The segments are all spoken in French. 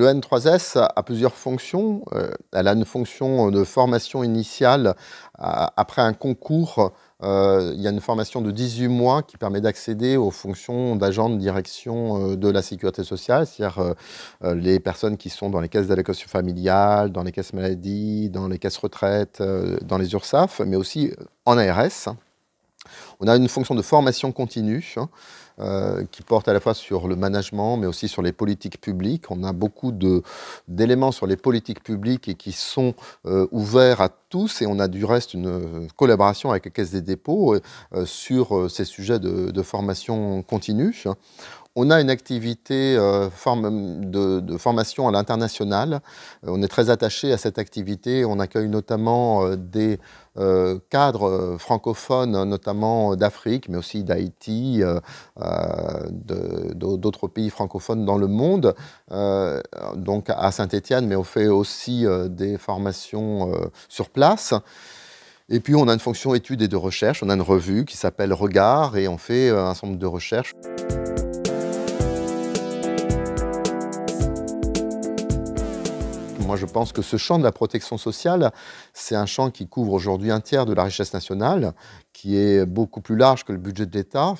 le N3S a plusieurs fonctions. Elle a une fonction de formation initiale après un concours. Il y a une formation de 18 mois qui permet d'accéder aux fonctions d'agent de direction de la sécurité sociale, c'est-à-dire les personnes qui sont dans les caisses d'allocation familiale, dans les caisses maladie, dans les caisses retraite, dans les URSSAF, mais aussi en ARS. On a une fonction de formation continue qui porte à la fois sur le management, mais aussi sur les politiques publiques. On a beaucoup d'éléments sur les politiques publiques et qui sont ouverts à tous. Et on a du reste une collaboration avec la Caisse des dépôts sur ces sujets de formation continue. On a une activité de formation à l'international. On est très attaché à cette activité. On accueille notamment des cadres francophones, notamment d'Afrique, mais aussi d'Haïti, d'autres pays francophones dans le monde, donc à Saint-Étienne, mais on fait aussi des formations sur place. Et puis on a une fonction études et de recherche. On a une revue qui s'appelle Regard et on fait un certain nombre de recherches. Moi, je pense que ce champ de la protection sociale, c'est un champ qui couvre aujourd'hui un tiers de la richesse nationale, qui est beaucoup plus large que le budget de l'État,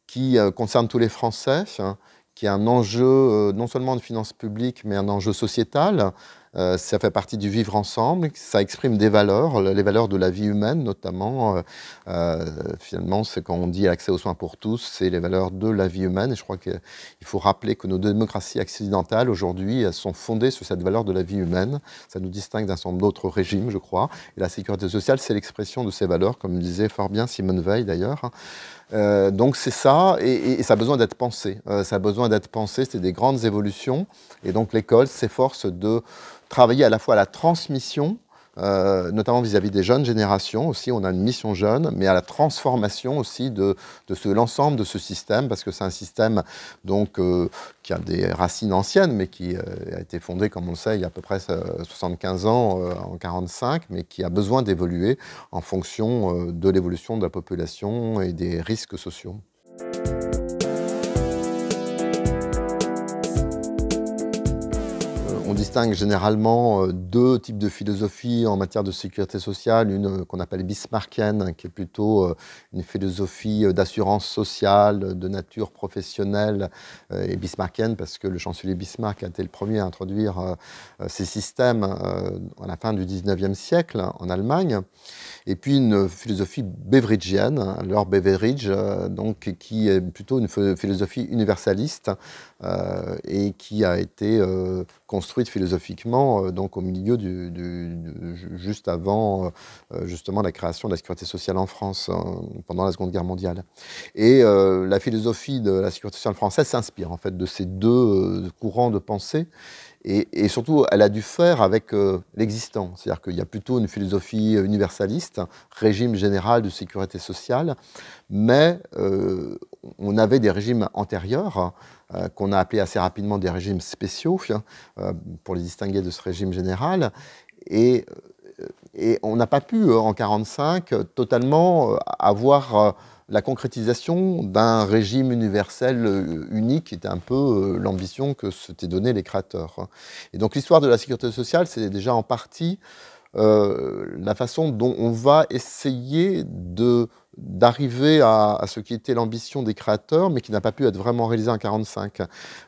qui concerne tous les Français, qui est un enjeu non seulement de finances publiques, mais un enjeu sociétal. Ça fait partie du vivre ensemble, ça exprime des valeurs, les valeurs de la vie humaine notamment. Finalement, c'est quand on dit accès aux soins pour tous, c'est les valeurs de la vie humaine. Et je crois qu'il faut rappeler que nos démocraties occidentales, aujourd'hui, elles sont fondées sur cette valeur de la vie humaine. Ça nous distingue d'un certain nombre d'autres régimes, je crois. Et la sécurité sociale, c'est l'expression de ces valeurs, comme disait fort bien Simone Veil d'ailleurs. Donc c'est ça, et ça a besoin d'être pensé. Ça a besoin d'être pensé, c'est des grandes évolutions. Et donc l'école s'efforce de travailler à la fois à la transmission, notamment vis-à-vis des jeunes générations aussi, on a une mission jeune, mais à la transformation aussi de l'ensemble de ce système, parce que c'est un système donc, qui a des racines anciennes, mais qui a été fondé, comme on le sait, il y a à peu près 75 ans, en 1945, mais qui a besoin d'évoluer en fonction de l'évolution de la population et des risques sociaux. On distingue généralement deux types de philosophie en matière de sécurité sociale. Une qu'on appelle bismarckienne, qui est plutôt une philosophie d'assurance sociale, de nature professionnelle, et bismarckienne parce que le chancelier Bismarck a été le premier à introduire ces systèmes à la fin du 19e siècle en Allemagne. Et puis une philosophie beveridgienne, Lord Beveridge, donc, qui est plutôt une philosophie universaliste et qui a été construite philosophiquement donc au milieu juste avant justement la création de la sécurité sociale en France pendant la Seconde Guerre mondiale. Et la philosophie de la sécurité sociale française s'inspire en fait de ces deux courants de pensée. Et surtout, elle a dû faire avec l'existant. C'est-à-dire qu'il y a plutôt une philosophie universaliste, régime général de sécurité sociale, mais on avait des régimes antérieurs, qu'on a appelés assez rapidement des régimes spéciaux, pour les distinguer de ce régime général. Et on n'a pas pu, en 1945, totalement avoir la concrétisation d'un régime universel unique, qui était un peu l'ambition que s'étaient donné les créateurs. Et donc l'histoire de la sécurité sociale, c'est déjà en partie la façon dont on va essayer d'arriver à ce qui était l'ambition des créateurs, mais qui n'a pas pu être vraiment réalisé en 1945.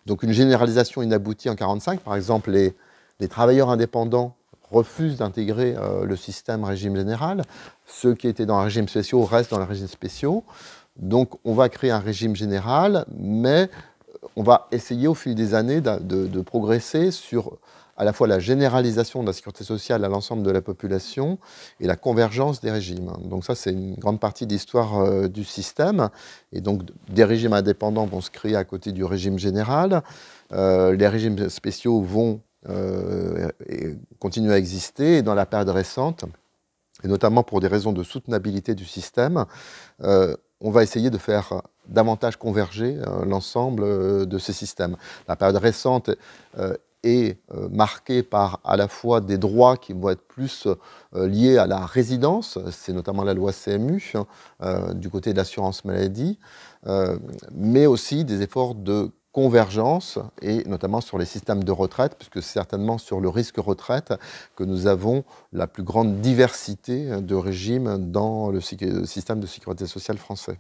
Donc une généralisation inaboutie en 1945, par exemple les travailleurs indépendants refusent d'intégrer le système régime général. Ceux qui étaient dans les régimes spéciaux restent dans les régimes spéciaux. Donc on va créer un régime général, mais on va essayer au fil des années de progresser sur à la fois la généralisation de la sécurité sociale à l'ensemble de la population et la convergence des régimes. Donc ça, c'est une grande partie de l'histoire du système. Et donc des régimes indépendants vont se créer à côté du régime général. Les régimes spéciaux vont continuer à exister. Et dans la période récente, et notamment pour des raisons de soutenabilité du système, on va essayer de faire davantage converger l'ensemble de ces systèmes. La période récente est marquée par à la fois des droits qui vont être plus liés à la résidence, c'est notamment la loi CMU, du côté de l'assurance maladie, mais aussi des efforts de convergence, et notamment sur les systèmes de retraite, puisque c'est certainement sur le risque retraite que nous avons la plus grande diversité de régimes dans le système de sécurité sociale français.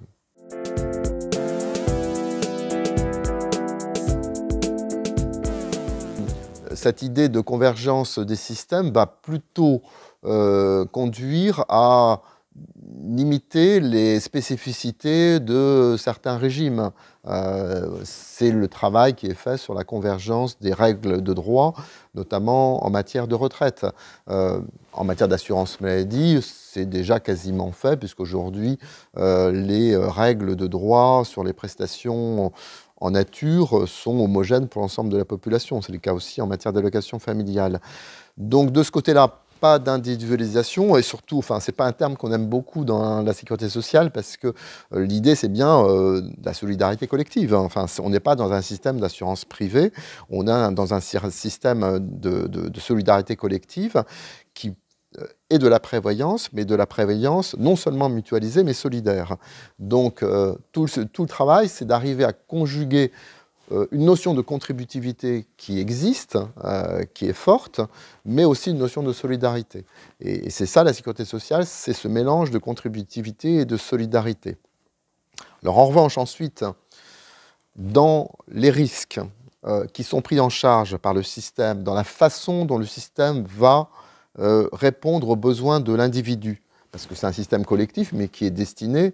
Cette idée de convergence des systèmes va plutôt conduire à limiter les spécificités de certains régimes. C'est le travail qui est fait sur la convergence des règles de droit, notamment en matière de retraite. En matière d'assurance maladie, c'est déjà quasiment fait, puisqu'aujourd'hui, les règles de droit sur les prestations en nature sont homogènes pour l'ensemble de la population. C'est le cas aussi en matière d'allocation familiale. Donc de ce côté-là, pas d'individualisation, et surtout, enfin, c'est pas un terme qu'on aime beaucoup dans la sécurité sociale, parce que l'idée, c'est bien la solidarité collective. Enfin, on n'est pas dans un système d'assurance privée, on est dans un système de solidarité collective qui est de la prévoyance, mais de la prévoyance non seulement mutualisée, mais solidaire. Donc, tout le travail, c'est d'arriver à conjuguer une notion de contributivité qui existe, qui est forte, mais aussi une notion de solidarité. Et c'est ça la sécurité sociale, c'est ce mélange de contributivité et de solidarité. Alors en revanche, ensuite, dans les risques qui sont pris en charge par le système, dans la façon dont le système va répondre aux besoins de l'individu, parce que c'est un système collectif, mais qui est destiné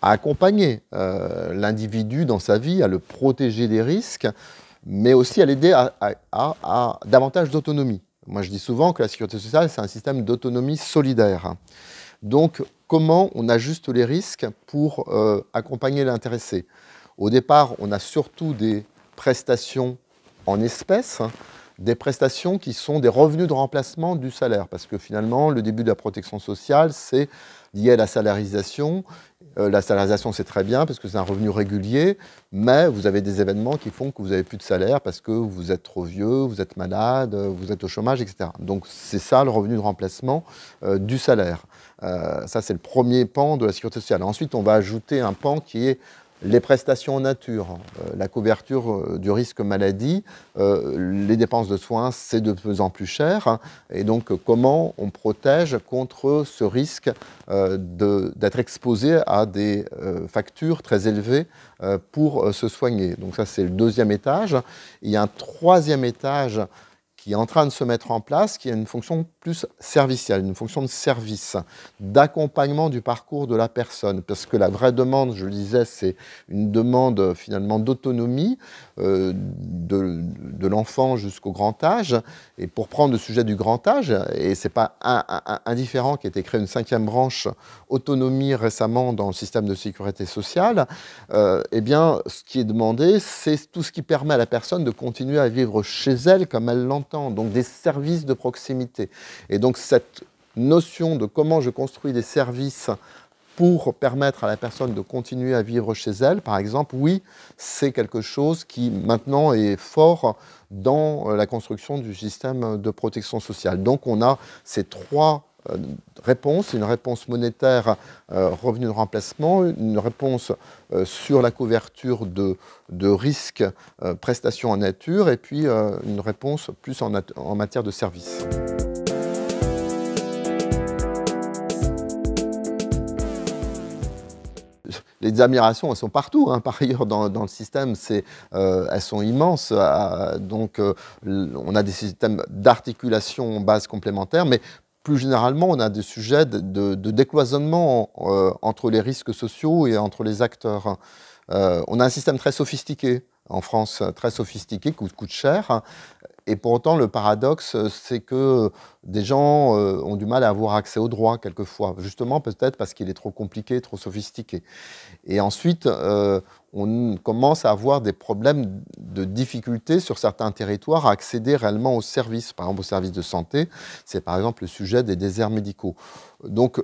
à accompagner l'individu dans sa vie, à le protéger des risques, mais aussi à l'aider à davantage d'autonomie. Moi, je dis souvent que la sécurité sociale, c'est un système d'autonomie solidaire. Donc, comment on ajuste les risques pour accompagner l'intéressé? Au départ, on a surtout des prestations en espèces, des prestations qui sont des revenus de remplacement du salaire, parce que finalement, le début de la protection sociale, c'est lié à la salarisation. La salarisation, c'est très bien parce que c'est un revenu régulier, mais vous avez des événements qui font que vous n'avez plus de salaire parce que vous êtes trop vieux, vous êtes malade, vous êtes au chômage, etc. Donc c'est ça le revenu de remplacement du salaire. Ça, c'est le premier pan de la sécurité sociale. Ensuite, on va ajouter un pan qui est les prestations en nature, la couverture du risque maladie, les dépenses de soins, c'est de plus en plus cher. Et donc, comment on protège contre ce risque d'être exposé à des factures très élevées pour se soigner. Donc ça, c'est le deuxième étage. Il y a un troisième étage qui est en train de se mettre en place, qui a une fonction plus servicielle, une fonction de service, d'accompagnement du parcours de la personne. Parce que la vraie demande, je le disais, c'est une demande finalement d'autonomie de l'enfant jusqu'au grand âge. Et pour prendre le sujet du grand âge, et ce n'est pas indifférent qu'il ait été créé une 5e branche autonomie récemment dans le système de sécurité sociale, eh bien, ce qui est demandé, c'est tout ce qui permet à la personne de continuer à vivre chez elle comme elle l'entend, donc des services de proximité. Et donc cette notion de comment je construis des services pour permettre à la personne de continuer à vivre chez elle, par exemple, oui, c'est quelque chose qui maintenant est fort dans la construction du système de protection sociale. Donc on a ces trois réponses, une réponse monétaire, revenu de remplacement, une réponse sur la couverture de risques, prestations en nature, et puis une réponse plus en matière de services. Les admirations, elles sont partout, hein, par ailleurs, dans le système, elles sont immenses. Donc, on a des systèmes d'articulation en base complémentaire, mais plus généralement, on a des sujets de décloisonnement entre les risques sociaux et entre les acteurs. On a un système très sophistiqué en France, très sophistiqué, qui coûte cher. Et pour autant, le paradoxe, c'est que des gens ont du mal à avoir accès au droit, quelquefois. Justement, peut-être parce qu'il est trop compliqué, trop sophistiqué. Et ensuite, on commence à avoir des problèmes de difficulté sur certains territoires à accéder réellement aux services. Par exemple, aux services de santé, c'est par exemple le sujet des déserts médicaux. Donc,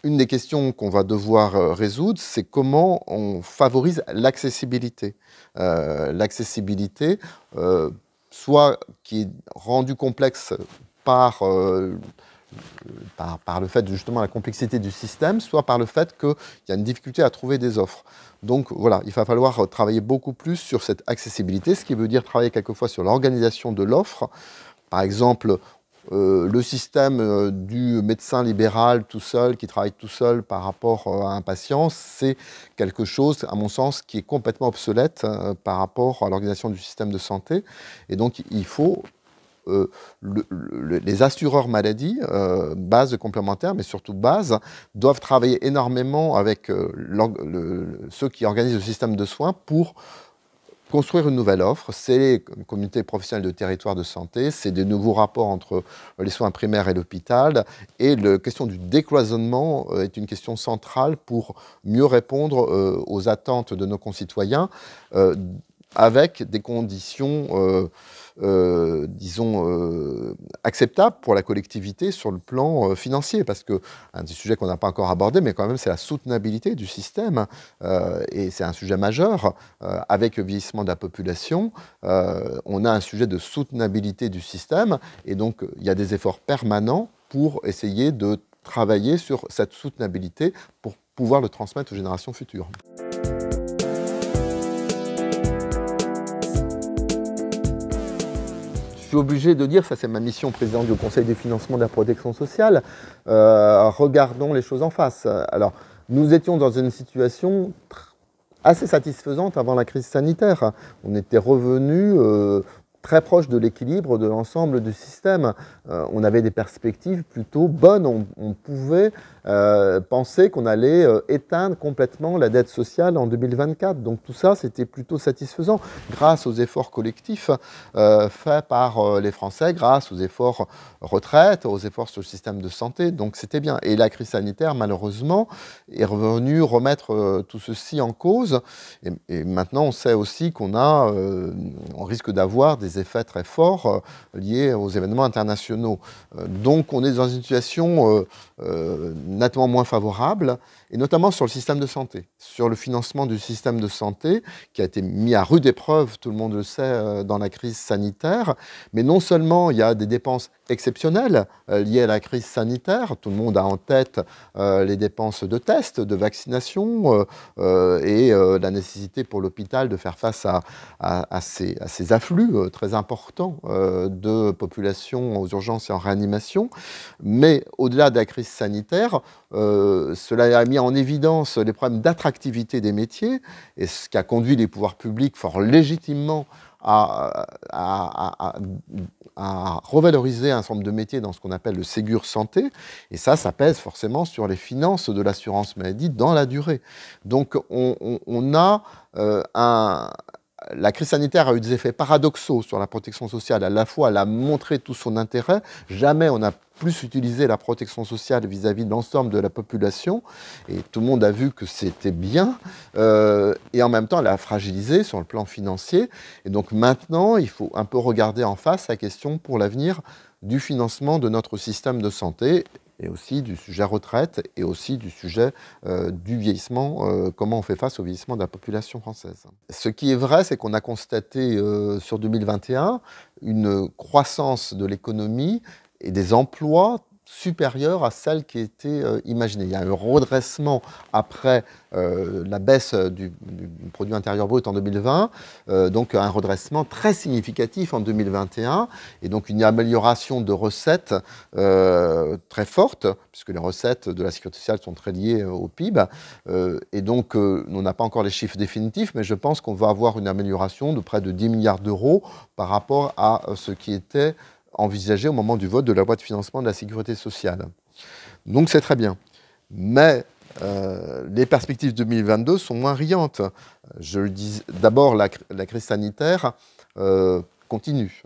une des questions qu'on va devoir résoudre, c'est comment on favorise l'accessibilité. L'accessibilité, soit qui est rendue complexe par par le fait de justement la complexité du système, soit par le fait qu'il y a une difficulté à trouver des offres. Donc voilà, il va falloir travailler beaucoup plus sur cette accessibilité, ce qui veut dire travailler quelquefois sur l'organisation de l'offre. Par exemple, le système du médecin libéral tout seul, qui travaille tout seul par rapport à un patient, c'est quelque chose, à mon sens, qui est complètement obsolète par rapport à l'organisation du système de santé. Et donc, il faut les assureurs maladie, base complémentaire, mais surtout base, doivent travailler énormément avec ceux qui organisent le système de soins pour construire une nouvelle offre. C'est les communautés professionnelles de territoire de santé, c'est des nouveaux rapports entre les soins primaires et l'hôpital, et la question du décloisonnement est une question centrale pour mieux répondre aux attentes de nos concitoyens, avec des conditions disons, acceptable pour la collectivité sur le plan financier, parce que un des sujets qu'on n'a pas encore abordé, mais quand même, c'est la soutenabilité du système, et c'est un sujet majeur. Avec le vieillissement de la population, on a un sujet de soutenabilité du système, et donc il y a des efforts permanents pour essayer de travailler sur cette soutenabilité pour pouvoir le transmettre aux générations futures. Je suis obligé de dire, ça c'est ma mission président du Conseil des financements de la protection sociale, regardons les choses en face. Alors, nous étions dans une situation assez satisfaisante avant la crise sanitaire. On était revenu très proche de l'équilibre de l'ensemble du système. On avait des perspectives plutôt bonnes. On pouvait penser qu'on allait éteindre complètement la dette sociale en 2024. Donc tout ça, c'était plutôt satisfaisant grâce aux efforts collectifs faits par les Français, grâce aux efforts retraite, aux efforts sur le système de santé. Donc c'était bien. Et la crise sanitaire, malheureusement, est revenue remettre tout ceci en cause. Et maintenant, on sait aussi on risque d'avoir des effets très forts liés aux événements internationaux. Donc on est dans une situation nettement moins favorable, et notamment sur le système de santé, sur le financement du système de santé, qui a été mis à rude épreuve, tout le monde le sait, dans la crise sanitaire. Mais non seulement il y a des dépenses exceptionnelles liées à la crise sanitaire, tout le monde a en tête les dépenses de tests, de vaccination, et la nécessité pour l'hôpital de faire face à ces afflux très importants de population aux urgences et en réanimation. Mais au-delà de la crise sanitaire, cela a mis en évidence les problèmes d'attractivité des métiers, et ce qui a conduit les pouvoirs publics fort légitimement à revaloriser un certain nombre de métiers dans ce qu'on appelle le Ségur Santé, et ça pèse forcément sur les finances de l'assurance maladie dans la durée. Donc on a la crise sanitaire a eu des effets paradoxaux sur la protection sociale. À la fois, elle a montré tout son intérêt. Jamais on a plus utilisé la protection sociale vis-à-vis de l'ensemble de la population. Et tout le monde a vu que c'était bien. Et en même temps, elle a fragilisé sur le plan financier. Et donc maintenant, il faut un peu regarder en face la question pour l'avenir du financement de notre système de santé, et aussi du sujet retraite, et aussi du sujet du vieillissement, comment on fait face au vieillissement de la population française. Ce qui est vrai, c'est qu'on a constaté sur 2021 une croissance de l'économie et des emplois supérieure à celle qui était imaginée. Il y a un redressement après la baisse du produit intérieur brut en 2020, donc un redressement très significatif en 2021, et donc une amélioration de recettes très forte, puisque les recettes de la sécurité sociale sont très liées au PIB, et donc on n'a pas encore les chiffres définitifs, mais je pense qu'on va avoir une amélioration de près de 10 milliards d'euros par rapport à ce qui était envisagé au moment du vote de la loi de financement de la sécurité sociale. Donc c'est très bien. Mais les perspectives 2022 sont moins riantes. Je le dis, d'abord, la crise sanitaire continue.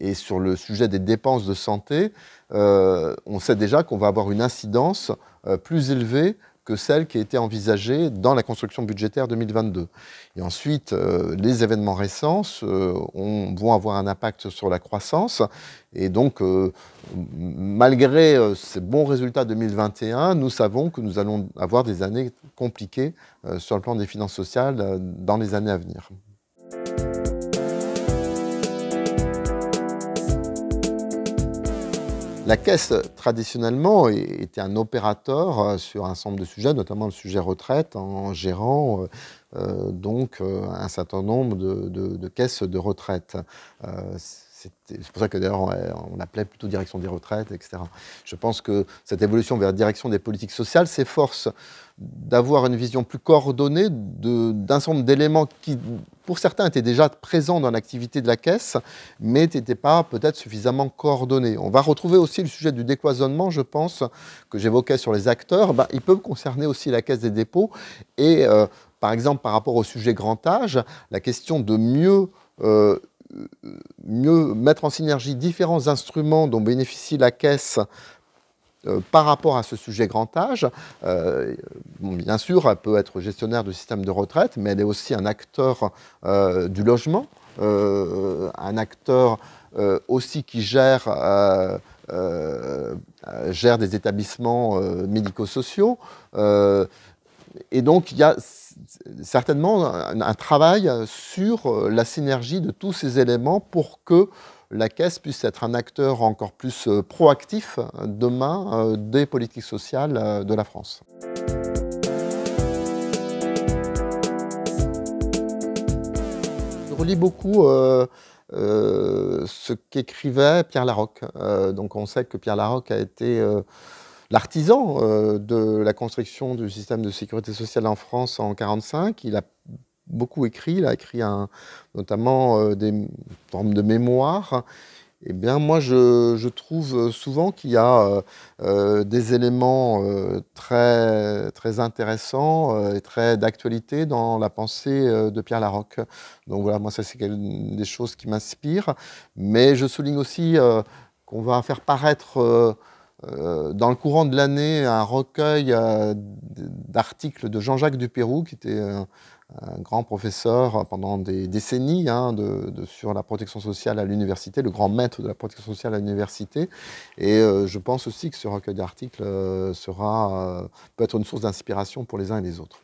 Et sur le sujet des dépenses de santé, on sait déjà qu'on va avoir une incidence plus élevée que celle qui a été envisagée dans la construction budgétaire 2022. Et ensuite, les événements récents vont avoir un impact sur la croissance. Et donc, malgré ces bons résultats 2021, nous savons que nous allons avoir des années compliquées sur le plan des finances sociales dans les années à venir. La Caisse, traditionnellement, était un opérateur sur un certain nombre de sujets, notamment le sujet retraite, en gérant un certain nombre de caisses de retraite. C'est pour ça que d'ailleurs on l'appelait plutôt direction des retraites, etc. Je pense que cette évolution vers la direction des politiques sociales s'efforce d'avoir une vision plus coordonnée d'un certain nombre d'éléments qui, pour certains, étaient déjà présents dans l'activité de la Caisse, mais n'étaient pas peut-être suffisamment coordonnés. On va retrouver aussi le sujet du décloisonnement, je pense, que j'évoquais sur les acteurs. Il peut concerner aussi la Caisse des dépôts et, par exemple, par rapport au sujet grand âge, la question de mieux mettre en synergie différents instruments dont bénéficie la Caisse par rapport à ce sujet grand âge. Bien sûr, elle peut être gestionnaire du système de retraite, mais elle est aussi un acteur du logement, un acteur aussi qui gère des établissements médico-sociaux. Et donc, il y a certainement un travail sur la synergie de tous ces éléments pour que la Caisse puisse être un acteur encore plus proactif demain des politiques sociales de la France. Je relis beaucoup ce qu'écrivait Pierre Laroque. Donc on sait que Pierre Laroque a été l'artisan de la construction du système de sécurité sociale en France en 1945. Il a beaucoup écrit, il a écrit notamment des formes de mémoires. Eh bien, moi, je trouve souvent qu'il y a des éléments très, très intéressants et très d'actualité dans la pensée de Pierre Laroque. Donc voilà, moi, ça, c'est des choses qui m'inspirent. Mais je souligne aussi qu'on va faire paraître dans le courant de l'année un recueil d'articles de Jean-Jacques Dupéroux, qui était un grand professeur pendant des décennies sur la protection sociale à l'université, le grand maître de la protection sociale à l'université. Et je pense aussi que ce recueil d'articles peut être une source d'inspiration pour les uns et les autres.